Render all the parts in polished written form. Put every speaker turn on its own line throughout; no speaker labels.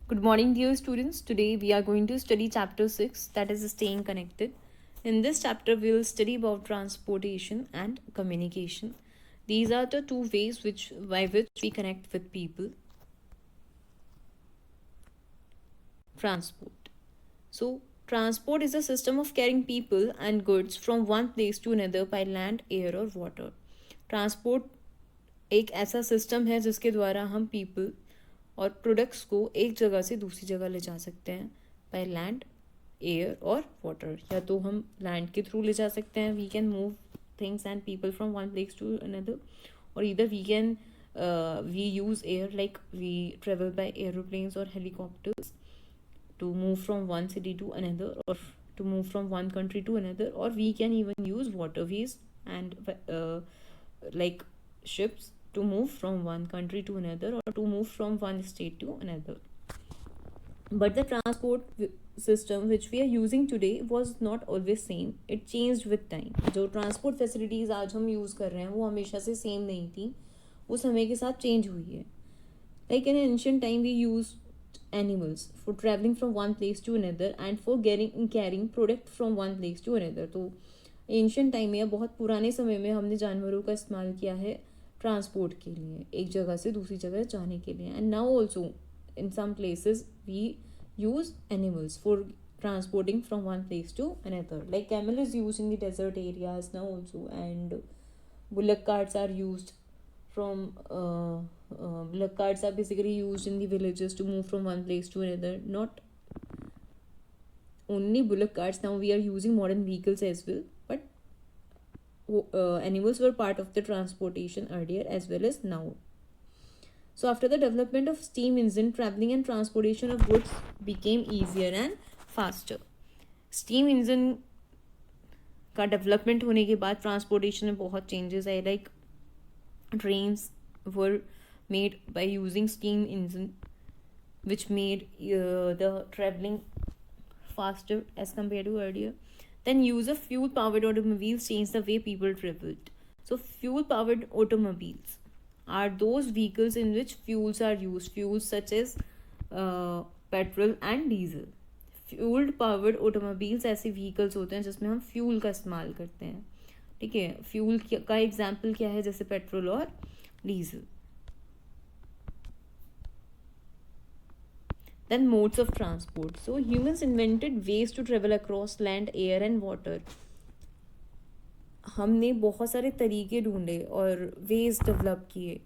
Good morning, dear students. Today we are going to study chapter 6, that is staying connected. In this chapter, we will study about transportation and communication. These are the two ways by which we connect with people. Transport. So, transport is a system of carrying people and goods from one place to another by land, air और water. Transport एक ऐसा system है जिसके द्वारा हम people और products को एक जगह से दूसरी जगह ले जा सकते हैं बाय लैंड, एयर और वाटर. या तो हम लैंड के थ्रू ले जा सकते हैं, we can move things and people from one place to another, और इधर we use air, like we travel by aeroplanes और helicopters to move from one city to another, or to move from one country to another, or we can even use waterways and like ships to move from one country to another, or to move from one state to another. But the transport system which we are using today was not always same. It changed with time. जो transport facilities आज हम use कर रहे हैं वो हमेशा से same नहीं थी, वो समय के साथ change हुई है. Like in ancient time we used animals for traveling from one place to another and for carrying product from one place to another. तो एंशियंट टाइम में या बहुत पुराने समय में हमने जानवरों का इस्तेमाल किया है ट्रांसपोर्ट के लिए, एक जगह से दूसरी जगह जाने के लिए. And now also in some places we use animals for transporting from one place to another. Like camel is used in the desert areas now also, and bullock carts are used from bullock carts are basically used in the villages to move from one place to another. Not only bullock carts, now we are using modern vehicles as well, but animals were part of the transportation earlier as well as now. So after the development of steam engine, traveling and transportation of goods became easier and faster. Steam engine का development होने के बाद transportation में बहुत changes आए. Like trains were made by using steam engine, which made the traveling faster as compared to earlier. Then use of fuel powered automobiles changed the way people traveled. So fuel powered automobiles are those vehicles in which fuels are used, fuels such as petrol and diesel. Fuelled powered automobiles ऐसे vehicles होते हैं जिसमें हम fuel का इस्तेमाल करते हैं. ठीक है, फ्यूल का एग्जाम्पल क्या है, जैसे पेट्रोल और diesel. Then modes of transport. So humans invented ways to travel across land, air and water. हमने बहुत सारे तरीके ढूंढे और वेज डेवलप किए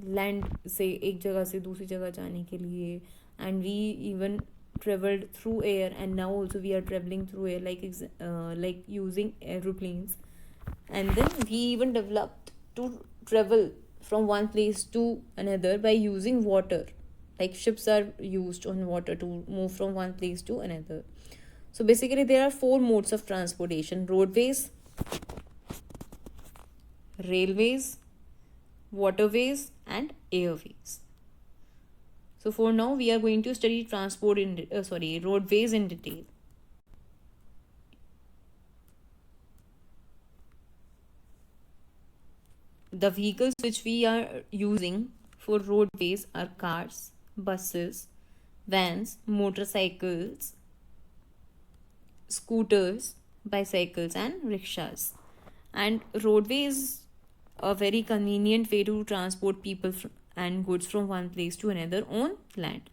लैंड से एक जगह से दूसरी जगह जाने के लिए. And we even traveled through air, and now also we are traveling through air, like using aeroplanes. And then we even developed to travel from one place to another by using water, like ships are used on water to move from one place to another. So basically there are four modes of transportation: roadways, railways, waterways and airways. So for now we are going to study roadways in detail. The vehicles which we are using for roadways are cars, buses, vans, motorcycles, scooters, bicycles and rickshaws. And roadway is a very convenient way to transport people and goods from one place to another on land.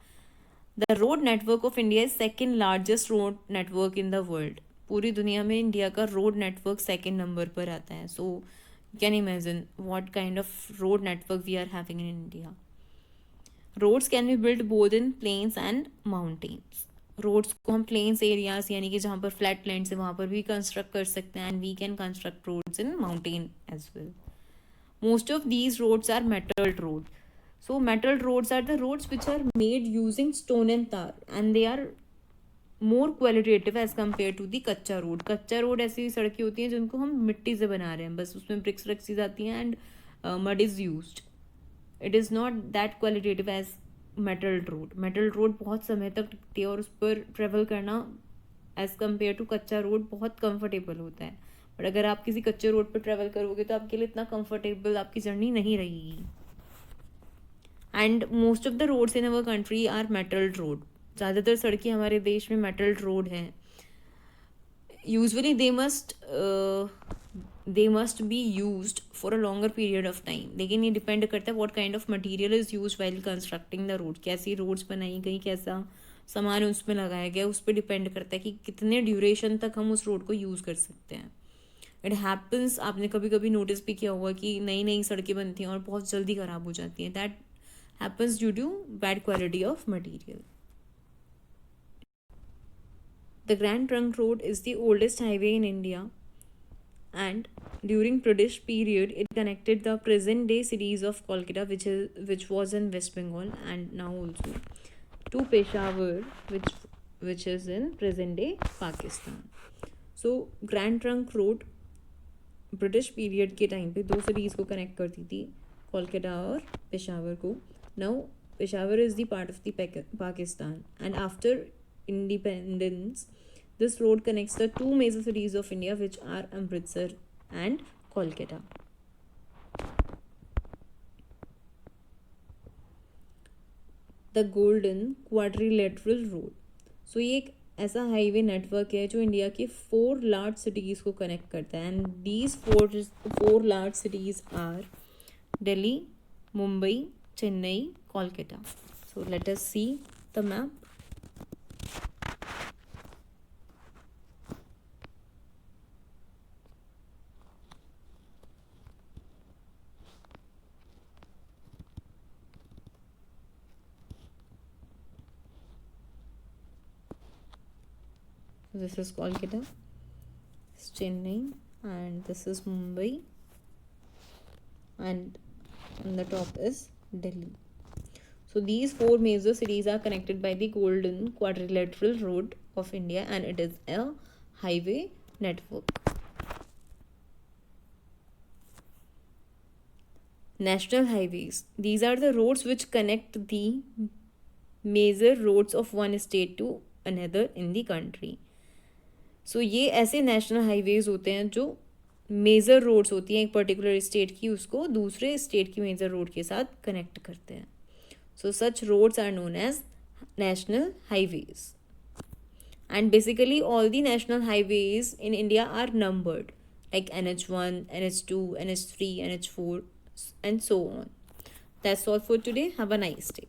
The road network of India is second largest road network in the world. पूरी दुनिया में India का road network second number पर आता है. So you can imagine what kind of road network we are having in India. Roads can be build both in plains and mountains. Roads को हम planes areas यानी कि जहाँ पर फ्लैट लैंड्स है वहाँ पर भी कंस्ट्रक्ट कर सकते हैं, and we can construct roads in mountain as well. Most of these roads are metalled road. So metal roads are the roads which are made using stone and tar, and they are more qualitative as compared to the कच्चा road. कच्चा road ऐसी सड़कें होती हैं जिनको हम मिट्टी से बना रहे हैं, बस उसमें ब्रिक्स रखी जाती हैं and mud is used. It is not that qualitative as metal road. Metal road बहुत समय तक टिकती है और उस पर ट्रेवल करना एज कम्पेयर टू कच्चा रोड बहुत कंफर्टेबल होता है. बट अगर आप किसी कच्चे रोड पर ट्रेवल करोगे तो आपके लिए इतना कंफर्टेबल आपकी जर्नी नहीं रहेगी. And most of the roads in our country are metalled road. ज़्यादातर सड़कें हमारे देश में मेटल्ड रोड हैं. Usually they must be used for a longer period of time. लेकिन ये डिपेंड करता है what kind of material is use while constructing the road. कैसी रोड्स बनाई गई, कैसा सामान उसमें लगाया गया, उस पर डिपेंड करता है कि कितने ड्यूरेशन तक हम उस रोड को यूज़ कर सकते हैं. इट हैपन्स, आपने कभी कभी नोटिस भी किया होगा कि नई नई सड़कें बनती हैं और बहुत जल्दी ख़राब हो जाती हैं. That happens due to bad quality of material. The Grand Trunk Road is the oldest highway in India, and during British period it connected the present day cities of Kolkata, which was in West Bengal, and now also to Peshawar, which is in present day Pakistan. So Grand Trunk Road British period के time पे दो cities को connect करती थी, कोलकाता और पेशावर को. Now Peshawar is the part of the Pakistan, and after independence this road connects the two major cities of India, which are Amritsar and Kolkata. The Golden Quadrilateral Road. So ये एक ऐसा हाईवे नेटवर्क है जो India के 4 large cities को connect करता है, and these 4 large cities are Delhi, Mumbai, Chennai, Kolkata. So let us see the map. This is Kolkata, this is Chennai, and this is Mumbai, and on the top is Delhi. So these 4 major cities are connected by the Golden Quadrilateral Road of India, and it is a highway network. National highways. These are the roads which connect the major roads of one state to another in the country. सो ये ऐसे national highways होते हैं जो major roads होती हैं एक particular state की, उसको दूसरे स्टेट की मेजर रोड के साथ कनेक्ट करते हैं. So such roads are known as national highways. And basically all the national highways in India are numbered, like NH1, NH2, NH3, NH4, and so on. That's all for today. Have a nice day.